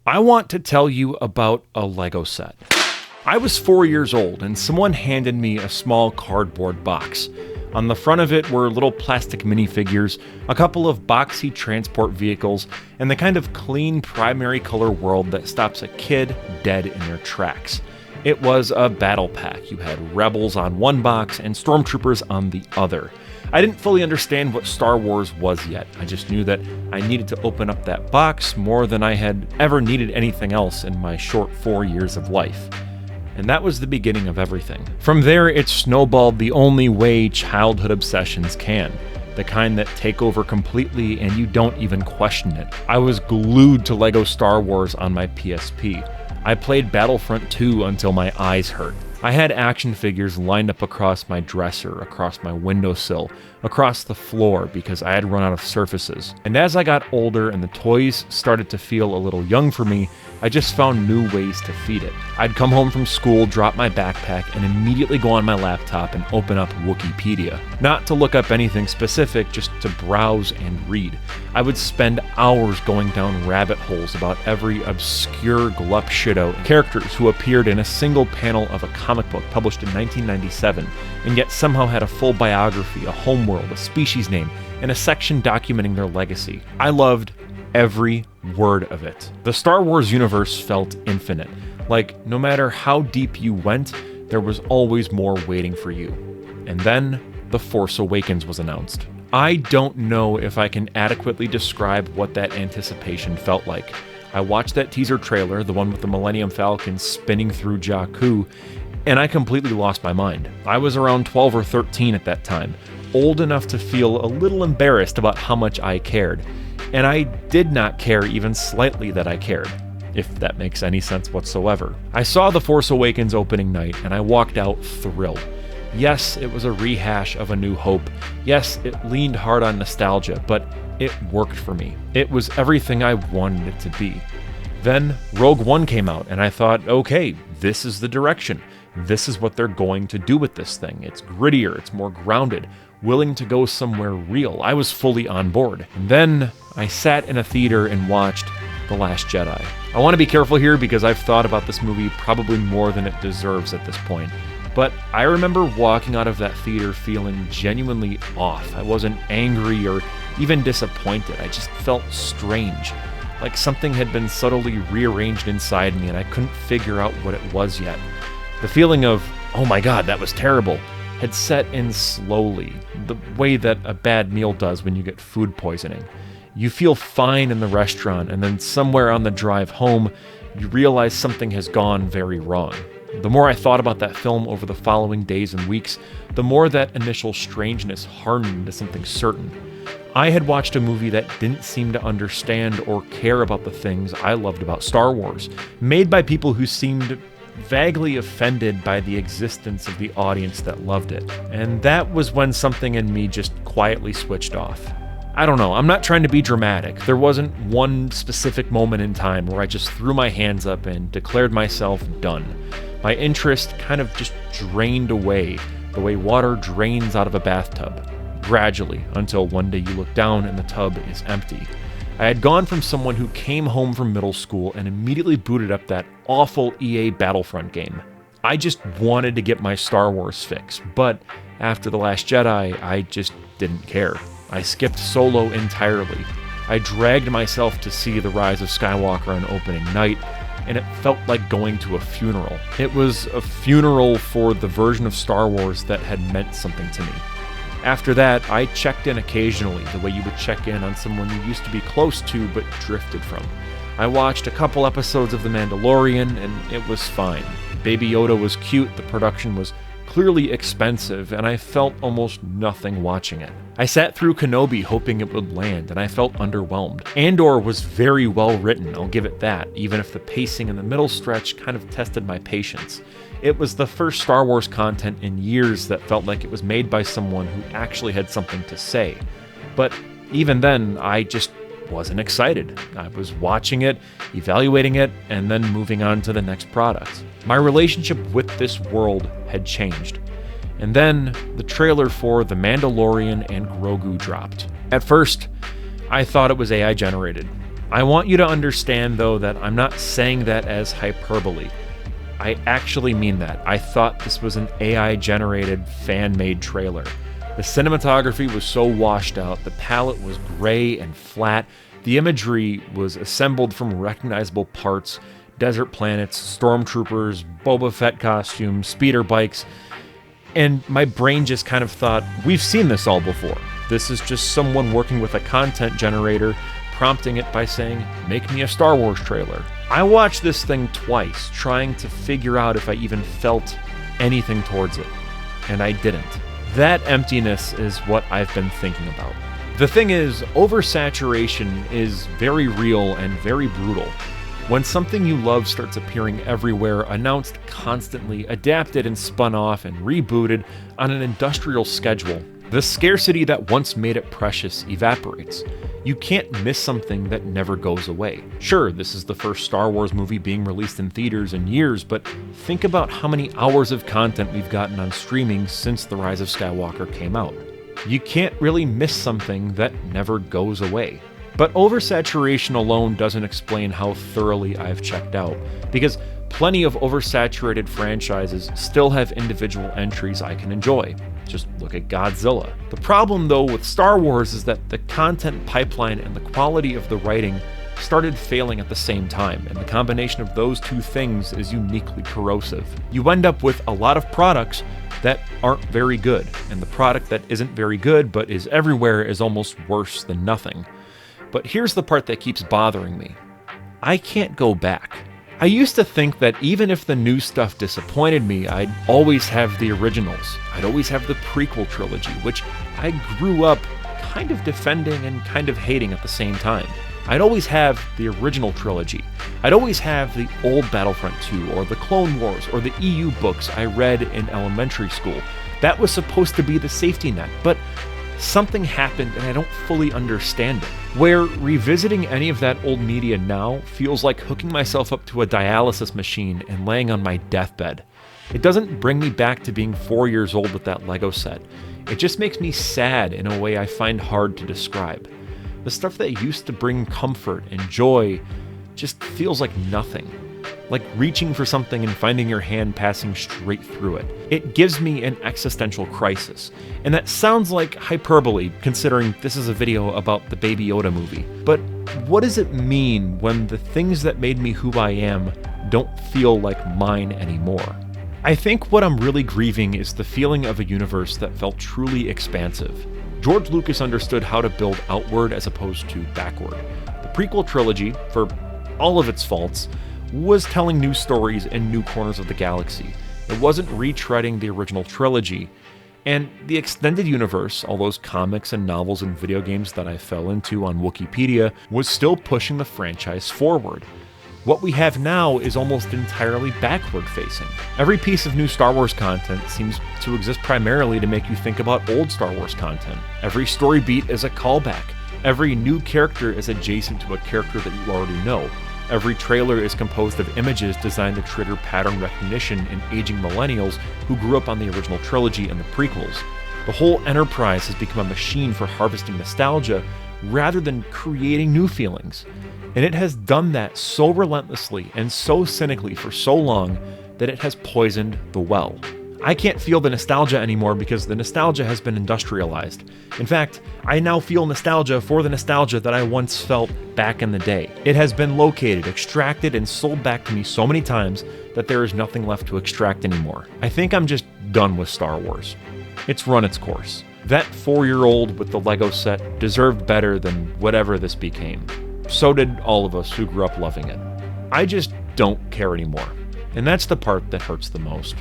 I want to tell you about a Lego set. I was 4 years old and someone handed me a small cardboard box. On the front of it were little plastic minifigures, a couple of boxy transport vehicles, and the kind of clean primary color world that stops a kid dead in their tracks. It was a battle pack. You had rebels on one box and stormtroopers on the other. I didn't fully understand what Star Wars was yet. I just knew that I needed to open up that box more than I had ever needed anything else in my short 4 years of life. And that was the beginning of everything. From there, it snowballed the only way childhood obsessions can. The kind that take over completely and you don't even question it. I was glued to Lego Star Wars on my PSP. I played Battlefront II until my eyes hurt. I had action figures lined up across my dresser, across my windowsill, across the floor because I had run out of surfaces. And as I got older and the toys started to feel a little young for me, I just found new ways to feed it. I'd come home from school, drop my backpack, and immediately go on my laptop and open up Wookiepedia. Not to look up anything specific, just to browse and read. I would spend hours going down rabbit holes about every obscure glup shido and characters who appeared in a single panel of a comic book published in 1997, and yet somehow had a full biography, a homeworld, a species name, and a section documenting their legacy. I loved every word of it. The Star Wars universe felt infinite. Like, no matter how deep you went, there was always more waiting for you. And then, The Force Awakens was announced. I don't know if I can adequately describe what that anticipation felt like. I watched that teaser trailer, the one with the Millennium Falcon spinning through Jakku, and I completely lost my mind. I was around 12 or 13 at that time, old enough to feel a little embarrassed about how much I cared. And I did not care even slightly that I cared, if that makes any sense whatsoever. I saw The Force Awakens opening night, and I walked out thrilled. Yes, it was a rehash of A New Hope. Yes, it leaned hard on nostalgia, but it worked for me. It was everything I wanted it to be. Then Rogue One came out, and I thought, okay, this is the direction. This is what they're going to do with this thing. It's grittier, it's more grounded, willing to go somewhere real. I was fully on board. And then I sat in a theater and watched The Last Jedi. I want to be careful here because I've thought about this movie probably more than it deserves at this point. But I remember walking out of that theater feeling genuinely off. I wasn't angry or even disappointed. I just felt strange. Like something had been subtly rearranged inside me and I couldn't figure out what it was yet. The feeling of, oh my god, that was terrible, had set in slowly, the way that a bad meal does when you get food poisoning. You feel fine in the restaurant, and then somewhere on the drive home, you realize something has gone very wrong. The more I thought about that film over the following days and weeks, the more that initial strangeness hardened into something certain. I had watched a movie that didn't seem to understand or care about the things I loved about Star Wars, made by people who seemed vaguely offended by the existence of the audience that loved it. And that was when something in me just quietly switched off. I don't know, I'm not trying to be dramatic. There wasn't one specific moment in time where I just threw my hands up and declared myself done. My interest kind of just drained away, the way water drains out of a bathtub, gradually, until one day you look down and the tub is empty. I had gone from someone who came home from middle school and immediately booted up that awful EA Battlefront game. I just wanted to get my Star Wars fix, but after The Last Jedi, I just didn't care. I skipped Solo entirely. I dragged myself to see The Rise of Skywalker on opening night, and it felt like going to a funeral. It was a funeral for the version of Star Wars that had meant something to me. After that, I checked in occasionally, the way you would check in on someone you used to be close to but drifted from. I watched a couple episodes of The Mandalorian, and it was fine. Baby Yoda was cute, the production was clearly expensive, and I felt almost nothing watching it. I sat through Kenobi hoping it would land, and I felt underwhelmed. Andor was very well written, I'll give it that, even if the pacing in the middle stretch kind of tested my patience. It was the first Star Wars content in years that felt like it was made by someone who actually had something to say. But even then, I just wasn't excited. I was watching it, evaluating it, and then moving on to the next product. My relationship with this world had changed. And then the trailer for The Mandalorian and Grogu dropped. At first, I thought it was AI generated. I want you to understand, though, that I'm not saying that as hyperbole. I actually mean that. I thought this was an AI-generated, fan-made trailer. The cinematography was so washed out, the palette was gray and flat, the imagery was assembled from recognizable parts, desert planets, stormtroopers, Boba Fett costumes, speeder bikes, and my brain just kind of thought, we've seen this all before. This is just someone working with a content generator, prompting it by saying, make me a Star Wars trailer. I watched this thing twice, trying to figure out if I even felt anything towards it, and I didn't. That emptiness is what I've been thinking about. The thing is, oversaturation is very real and very brutal. When something you love starts appearing everywhere, announced constantly, adapted and spun off and rebooted on an industrial schedule, the scarcity that once made it precious evaporates. You can't miss something that never goes away. Sure, this is the first Star Wars movie being released in theaters in years, but think about how many hours of content we've gotten on streaming since The Rise of Skywalker came out. You can't really miss something that never goes away. But oversaturation alone doesn't explain how thoroughly I've checked out, because plenty of oversaturated franchises still have individual entries I can enjoy. Just look at Godzilla. The problem, though, with Star Wars is that the content pipeline and the quality of the writing started failing at the same time, and the combination of those two things is uniquely corrosive. You end up with a lot of products that aren't very good, and the product that isn't very good but is everywhere is almost worse than nothing. But here's the part that keeps bothering me. I can't go back. I used to think that even if the new stuff disappointed me, I'd always have the originals. I'd always have the prequel trilogy, which I grew up kind of defending and kind of hating at the same time. I'd always have the original trilogy. I'd always have the old Battlefront II, or the Clone Wars, or the EU books I read in elementary school. That was supposed to be the safety net, but something happened and I don't fully understand it. Where revisiting any of that old media now feels like hooking myself up to a dialysis machine and laying on my deathbed. It doesn't bring me back to being 4 years old with that Lego set. It just makes me sad in a way I find hard to describe. The stuff that used to bring comfort and joy just feels like nothing. Like reaching for something and finding your hand passing straight through it. It gives me an existential crisis. And that sounds like hyperbole, considering this is a video about the Baby Yoda movie. But what does it mean when the things that made me who I am don't feel like mine anymore? I think what I'm really grieving is the feeling of a universe that felt truly expansive. George Lucas understood how to build outward as opposed to backward. The prequel trilogy, for all of its faults, was telling new stories in new corners of the galaxy. It wasn't retreading the original trilogy. And the extended universe, all those comics and novels and video games that I fell into on Wookiepedia, was still pushing the franchise forward. What we have now is almost entirely backward-facing. Every piece of new Star Wars content seems to exist primarily to make you think about old Star Wars content. Every story beat is a callback. Every new character is adjacent to a character that you already know. Every trailer is composed of images designed to trigger pattern recognition in aging millennials who grew up on the original trilogy and the prequels. The whole enterprise has become a machine for harvesting nostalgia rather than creating new feelings. And it has done that so relentlessly and so cynically for so long that it has poisoned the well. I can't feel the nostalgia anymore because the nostalgia has been industrialized. In fact, I now feel nostalgia for the nostalgia that I once felt back in the day. It has been located, extracted, and sold back to me so many times that there is nothing left to extract anymore. I think I'm just done with Star Wars. It's run its course. That 4-year-old with the Lego set deserved better than whatever this became. So did all of us who grew up loving it. I just don't care anymore. And that's the part that hurts the most.